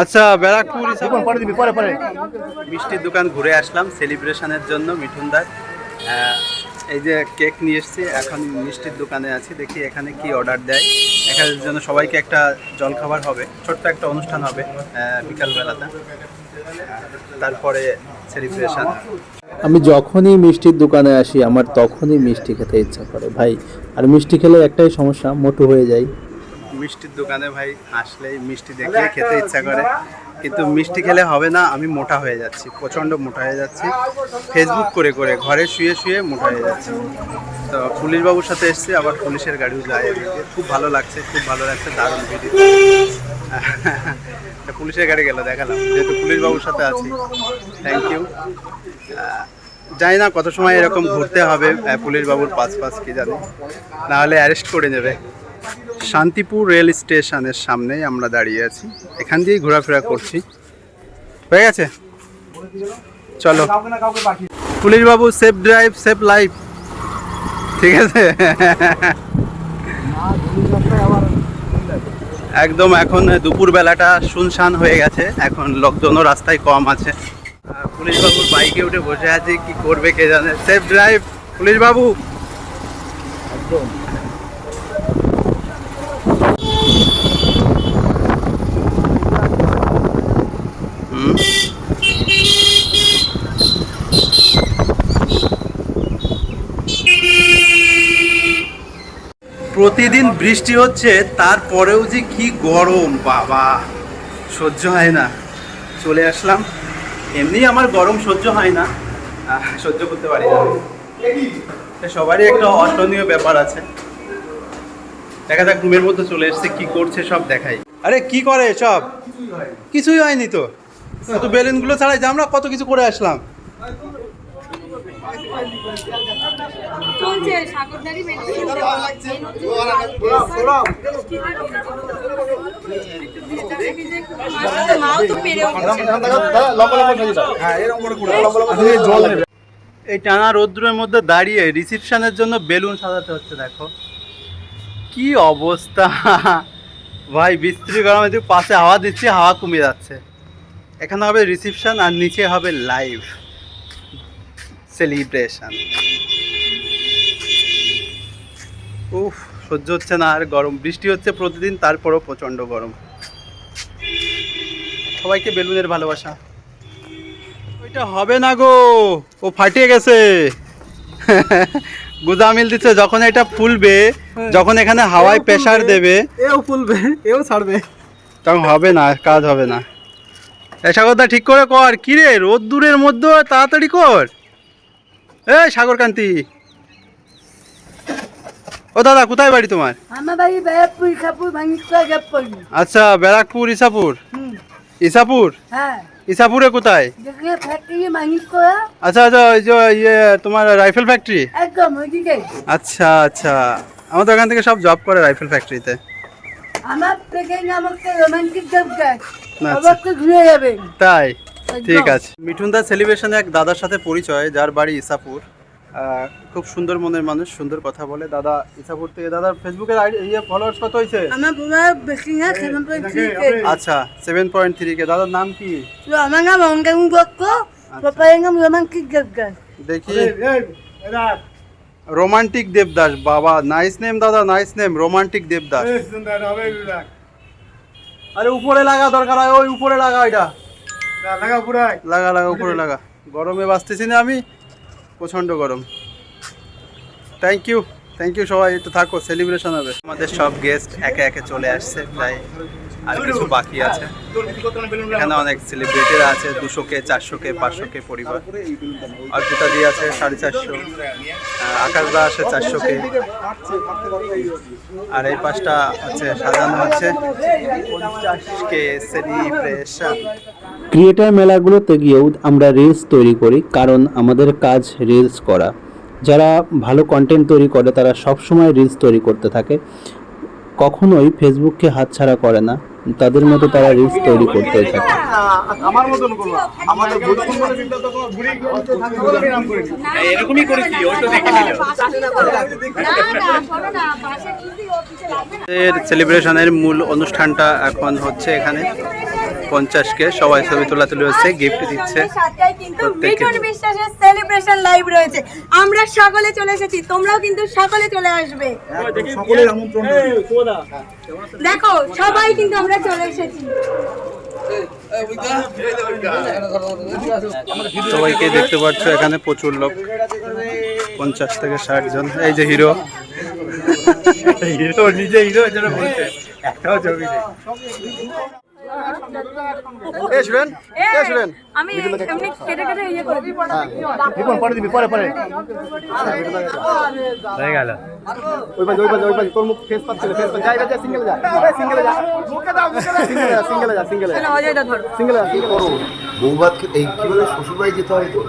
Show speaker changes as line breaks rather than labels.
আচ্ছা ব্যারাকপুর মিষ্টির দোকান ঘুরে আসলাম সেলিব্রেশনের জন্য মিঠুনদার। এই যে কেক নিয়ে এসেছি, এখন মিষ্টির দোকানে আছি, দেখি এখানে কি অর্ডার দেয়। এখানের জন্য সবাইকে একটা জলখাবার হবে, ছোট্ট একটা অনুষ্ঠান হবে বিকালবেলাতে, তারপরে সেলিব্রেশন।
আমি যখনই মিষ্টির দোকানে আসি আমার তখনই মিষ্টি খেতে ইচ্ছা করে ভাই। আর মিষ্টি খেলে একটাই সমস্যা, মোটু হয়ে যায়।
মিষ্টির দোকানে ভাই আসলেই মিষ্টি দেখলে খেতে ইচ্ছা করে, কিন্তু মিষ্টি খেলে হবে না, আমি মোটা হয়ে যাচ্ছি, প্রচণ্ড মোটা হয়ে যাচ্ছি। ফেসবুক করে করে ঘরে শুয়ে শুয়ে মোটা হয়ে যাচ্ছি। তো পুলিশবাবুর সাথে এসেছি, আবার পুলিশের গাড়িও যায়, খুব ভালো লাগছে, খুব ভালো লাগছে, দারুণ ভিডিও। পুলিশের গাড়ি গেল, দেখালাম, যেহেতু পুলিশবাবুর সাথে আছি। Thank you. জানি না কত সময় এরকম ঘুরতে হবে, পুলিশবাবুর পাস কি জানি, নাহলে অ্যারেস্ট করে নেবে। শান্তিপুর রেল স্টেশনের সামনেই আমরা দাঁড়িয়ে আছি, এখান দিয়েই ঘোরাফেরা করছি। হয়ে গেছে, চলো। পুলিশবাবু সেফ ড্রাইভ সেফ লাইফ, ঠিক আছে। একদম এখন দুপুরবেলাটা শুনশান হয়ে গেছে, এখন লোকজনও রাস্তায় কম আছে। পুলিশবাবুর বাইকে উঠে বসে আছে, কি করবে কে জানে। সেফ ড্রাইভ পুলিশবাবু। একদম প্রতিদিন বৃষ্টি হচ্ছে, তারপরেও যে কি গরম বাবা, সহ্য হয় না। চলে আসলাম, এমনি আমার গরম সহ্য হয় না, সহ্য করতে পারি না। সবারই একটা অসহনীয় ব্যাপার আছে। দেখা যাক, রুমের মধ্যে চলে এসছে, কি করছে সব দেখাই। আরে কি করে সব, কিছুই হয়নি তো, তো বেলুনগুলো ছাড়াই যে আমরা কত কিছু করে আসলাম। এই টানা রোদ্রের মধ্যে দাঁড়িয়ে রিসেপশনের জন্য বেলুন সাজাতে হচ্ছে, দেখো কি অবস্থা ভাই। বিস্ত্রি গরমে যে পাশে হাওয়া দিচ্ছি, হাওয়া কমে যাচ্ছে। এখানে হবে রিসেপশন আর নিচে হবে লাইভ সেলিব্রেশন। উফ, সহ্য হচ্ছে না আর গরম। বৃষ্টি হচ্ছে প্রতিদিন, তারপরও প্রচণ্ড গরম। সবাইকে বেলুনের ভালোবাসা। ওইটা হবে না গো, ও ফাটিয়ে গেছে। গুদামিল দিচ্ছে, যখন এটা ফুলবে, যখন এখানে হাওয়ায় প্রেসার দেবে,
এও ফুলবে এও ছাড়বে,
তখন হবে না, কাজ হবে না। এসা কথা ঠিক করে কর। কি রে, রোদ্দুরের মধ্যে তাড়াতাড়ি কর। এই সাগরকান্তি, ও দাদা, কোথায় বাড়ি তোমার?
আমার বাড়ি ব্যারাকপুর, ইসাপুর, ভাঙিসপুর।
আচ্ছা, ব্যারাকপুর ইসাপুর। ইসাপুর,
হ্যাঁ।
ইসাপুরে কোথায়?
ফ্যাক্টরি ভাঙিসপুর।
আচ্ছা আচ্ছা, ওই যে ইয়ে তোমার রাইফেল ফ্যাক্টরি।
একদম ওইদিকে।
আচ্ছা আচ্ছা, আমাদের ওখান থেকে সব জব করে রাইফেল ফ্যাক্টরিতে।
আমার থেকে আমাকে রোমান্টিক জব যায়, অবশ্যই ঘুরে যাবে।
তাই, ঠিক আছে। মিঠুনদা সেলিব্রেশনে এক দাদার সাথে পরিচয়, যার বাড়ি ইসাপুর। খুব সুন্দর মনের মানুষ, সুন্দর কথা বলে। দাদা ইসাপুর থেকে। দাদার ফেসবুকের ফলোয়ার্স কত হয়েছে?
আমার বাবা বেশি না, 7.3K।
আচ্ছা, 7.3K। দাদার নাম কি?
আমার নাম অঙ্গাং দত্ত, বাবার নাম রোমান্টিক জব যায়।
দেখি, রোমান্টিক দেবদাস। বাবা, নাইস নেম দাদা, নাইস নেম, রোমান্টিক দেবদাস। আরে উপরে লাগা দরকার হয়, ওই উপরে লাগা, ওইটা লাগা লাগা, উপরে লাগা। গরমে বাঁচতেছি না আমি, প্রচণ্ড গরম। থ্যাংক ইউ, থ্যাংক ইউ সবাই, একটু থাকো, সেলিব্রেশন হবে। আমাদের সব গেস্ট একে একে চলে আসছে, প্রায় আর কিছু বাকি আছে। এখানে অনেক সেলিব্রিটিরা আছে, 200K 400K 500K পরিবার। অর্পিতা দি আছে 450, আকাশদা আছে 400K, আর এই পাশটা হচ্ছে সাজানো হচ্ছে 50K সেলিব্রেশন।
ক্রিয়েটার মেলাগুলোতে গিয়েও আমরা রিলস তৈরি করি, কারণ আমাদের কাজ রিলস করা। যারা ভালো কন্টেন্ট তৈরি করে তারা সবসময় রিলস তৈরি করতে থাকে, কখনোই ফেসবুককে হাতছাড়া করে না। তাদের মতো তারা রিলস তৈরি করতে থাকে।
আমার মতন করবা আমাদের ভোজপুর বলে চিন্তা তো তোমার বুড়ি সকলের নাম করে দিই
এরকমই করেছি ওই তো দেখে নিল
এর সেলিব্রেশনের মূল অনুষ্ঠানটা এখন হচ্ছে এখানে 50কে সবাই ছবি তোলাতুলি হচ্ছে, গিফট দিচ্ছে
সাতটায় কিন্তু
প্রত্যেককে।
মিঠুন বিশ্বাসের সেলিব্রেশন লাইভ রয়েছে। আমরা সকলে চলে এসেছি, তোমরাও কিন্তু সকলে চলে আসবে।
সকলের আমন্ত্রণ
দেখো সবাই কিন্তু আমরা চলে এসেছি।
সবাইকে দেখতে পাচ্ছ এখানে প্রচুর লোক, 50 থেকে 60 জন। এই যে হিরো, হিরো নিজে হিরো যেন বলছে একটাও ছবি নেই। শুনেন শুনেন
আমি এমনি কেটে কেটে ইয়ে করে দিই।
পরে দিবি পরে পরে
হয়ে গেল
ওই পাশে তোর মুখ ফেস পাচ্ছে ফেস পাচ্ছে যা যা সিঙ্গেল যা সিঙ্গেল যা মুখে দাও সিঙ্গেল যা সিঙ্গেল যা সিঙ্গেল যা
অজয়দা ধরো।
সিঙ্গেল যা সিঙ্গেল করো
বৌভাত এই কি বলে শ্বশুরবাড়ি যেতে হয় তো